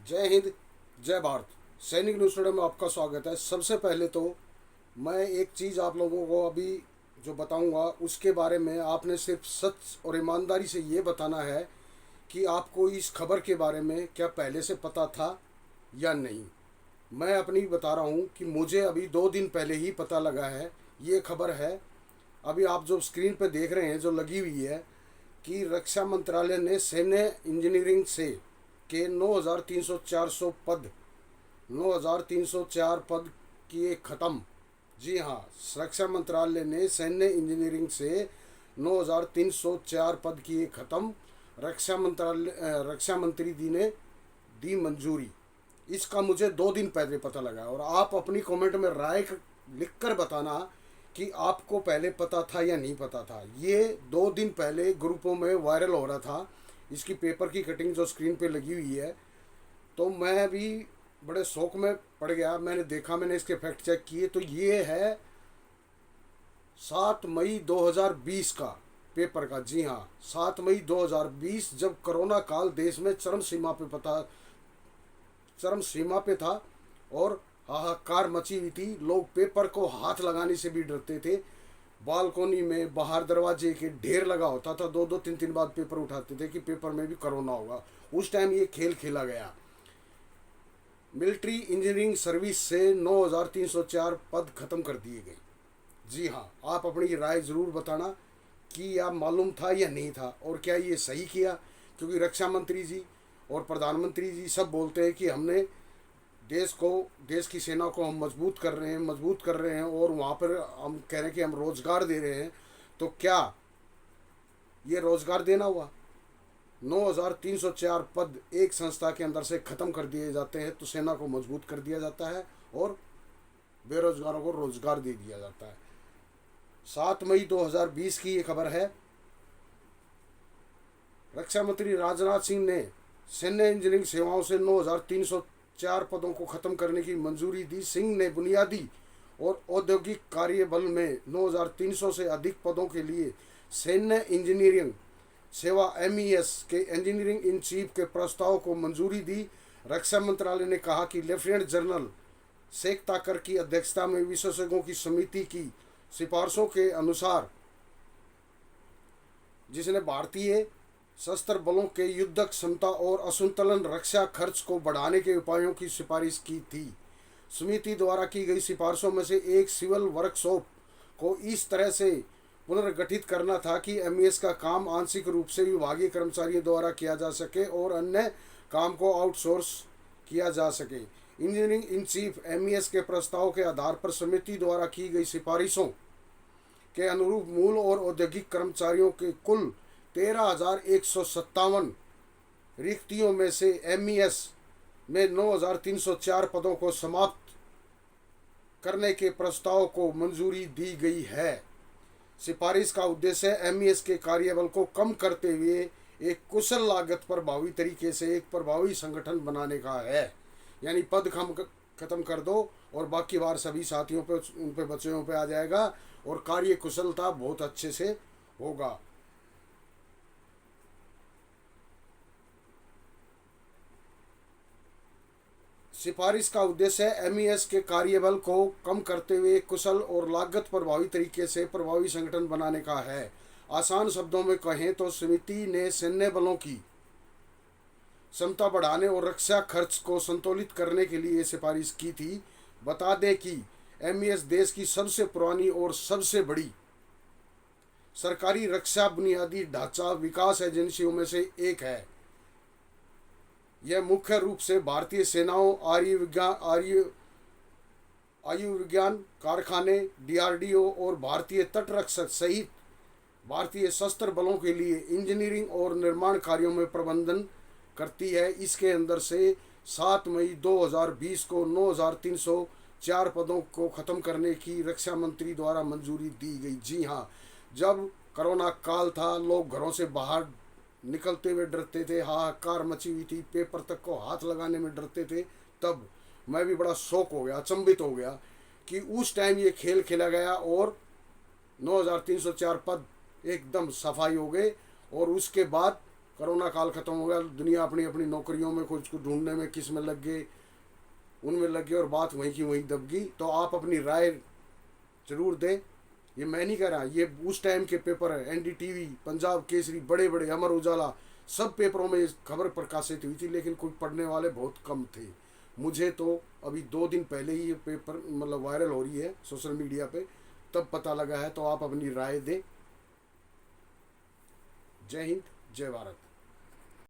जय हिंद, जय भारत। सैनिक न्यूज़ टुडे में आपका स्वागत है। सबसे पहले तो मैं एक चीज़ आप लोगों को अभी जो बताऊंगा उसके बारे में आपने सिर्फ सच और ईमानदारी से ये बताना है कि आपको इस खबर के बारे में क्या पहले से पता था या नहीं। मैं अपनी बता रहा हूँ कि मुझे अभी 2 दिन पहले ही पता लगा है। ये खबर है, अभी आप जो स्क्रीन पे देख रहे हैं जो लगी हुई है, कि रक्षा मंत्रालय ने सैन्य इंजीनियरिंग से के 9,304 पद 9,304 पद किए ख़त्म। जी हाँ, रक्षा मंत्रालय ने सैन्य इंजीनियरिंग से 9,304 पद किए ख़त्म। रक्षा मंत्री जी ने दी मंजूरी। इसका मुझे 2 दिन पहले पता लगा और आप अपनी कमेंट में राय लिख कर बताना कि आपको पहले पता था या नहीं पता था। ये 2 दिन पहले ग्रुपों में वायरल हो रहा था। इसकी पेपर की कटिंग जो स्क्रीन पे लगी हुई है, तो मैं भी बड़े शौक में पड़ गया। मैंने देखा, मैंने इसके फैक्ट चेक किए, तो ये है 7 मई 2020 का पेपर का। जी हाँ, 7 मई 2020, जब कोरोना काल देश में चरम सीमा पे था और हाहाकार मची हुई थी। लोग पेपर को हाथ लगाने से भी डरते थे। बालकोनी में बाहर दरवाजे के ढेर लगा होता था, 2-2 3-3 बार पेपर उठाते थे कि पेपर में भी कोरोना होगा। उस टाइम ये खेल खेला गया। मिलिट्री इंजीनियरिंग सर्विस से 9,304 पद खत्म कर दिए गए। जी हाँ, आप अपनी राय ज़रूर बताना कि यह मालूम था या नहीं था और क्या ये सही किया। क्योंकि रक्षा मंत्री जी और प्रधानमंत्री जी सब बोलते हैं कि हमने देश की सेना को हम मजबूत कर रहे हैं और वहाँ पर हम कह रहे हैं कि हम रोज़गार दे रहे हैं। तो क्या ये रोज़गार देना हुआ? 9,304 पद एक संस्था के अंदर से ख़त्म कर दिए जाते हैं तो सेना को मजबूत कर दिया जाता है और बेरोजगारों को रोज़गार दे दिया जाता है। 7 मई 2020 की ये खबर है। रक्षा मंत्री राजनाथ सिंह ने सैन्य इंजीनियरिंग सेवाओं से 9,304 पदों को खत्म करने की मंजूरी दी। सिंह ने बुनियादी और औद्योगिक कार्य बल में 9,300 से अधिक पदों के लिए सैन्य इंजीनियरिंग सेवा के इंजीनियरिंग इन चीफ के प्रस्ताव को मंजूरी दी। रक्षा मंत्रालय ने कहा कि लेफ्टिनेंट जनरल शेख ताकर की अध्यक्षता में विशेषज्ञों की समिति की सिफारिशों के अनुसार, जिसने भारतीय सशस्त्र बलों के युद्धक क्षमता और असंतुलन रक्षा खर्च को बढ़ाने के उपायों की सिफारिश की थी। समिति द्वारा की गई सिफारिशों में से एक सिविल वर्कशॉप को इस तरह से पुनर्गठित करना था कि एमईएस का काम आंशिक रूप से विभागीय कर्मचारियों द्वारा किया जा सके और अन्य काम को आउटसोर्स किया जा सके। इंजीनियरिंग इन चीफ एमईएस के प्रस्ताव के आधार पर समिति द्वारा की गई सिफारिशों के अनुरूप मूल और औद्योगिक कर्मचारियों के कुल 13,157 रिक्तियों में से एमईएस में 9,304 पदों को समाप्त करने के प्रस्ताव को मंजूरी दी गई है। सिफारिश का उद्देश्य एमईएस के कार्यबल को कम करते हुए एक कुशल लागत प्रभावी तरीके से एक प्रभावी संगठन बनाने का है। यानी पद खत्म कर दो और बाकी बार सभी साथियों पे उन पे बच्चों पे आ जाएगा और कार्य कुशलता बहुत अच्छे से होगा। सिफारिश का उद्देश्य एमईएस के कार्यबल को कम करते हुए कुशल और लागत प्रभावी तरीके से प्रभावी संगठन बनाने का है। आसान शब्दों में कहें तो समिति ने सैन्य बलों की क्षमता बढ़ाने और रक्षा खर्च को संतुलित करने के लिए सिफारिश की थी। बता दें कि एमईएस देश की सबसे पुरानी और सबसे बड़ी सरकारी रक्षा बुनियादी ढांचा विकास एजेंसियों में से एक है। यह मुख्य रूप से भारतीय सेनाओं, आयुर्विज्ञान कारखाने, डीआरडीओ और भारतीय तटरक्षक सहित भारतीय सशस्त्र बलों के लिए इंजीनियरिंग और निर्माण कार्यों में प्रबंधन करती है। इसके अंदर से 7 मई 2020 को 9,304 पदों को ख़त्म करने की रक्षा मंत्री द्वारा मंजूरी दी गई। जी हाँ, जब कोरोना काल था, लोग घरों से बाहर निकलते हुए डरते थे, हाहाकार मची हुई थी, पेपर तक को हाथ लगाने में डरते थे। तब मैं भी बड़ा शौक हो गया, अचंभित हो गया कि उस टाइम ये खेल खेला गया और 9,304 पद एकदम सफाई हो गए। और उसके बाद कोरोना काल खत्म हो गया, दुनिया अपनी अपनी नौकरियों में, कुछ ढूंढने में किस में लग गए, उनमें लग गए और बात वहीं की वहीं दब गई। तो आप अपनी राय जरूर दें। ये मैं नहीं कह रहा, ये उस टाइम के पेपर है, एनडीटीवी, पंजाब केसरी, बड़े बड़े अमर उजाला, सब पेपरों में खबर प्रकाशित हुई थी, लेकिन कोई पढ़ने वाले बहुत कम थे। मुझे तो अभी 2 दिन पहले ही ये पेपर मतलब वायरल हो रही है सोशल मीडिया पे, तब पता लगा है। तो आप अपनी राय दें। जय हिंद, जय भारत।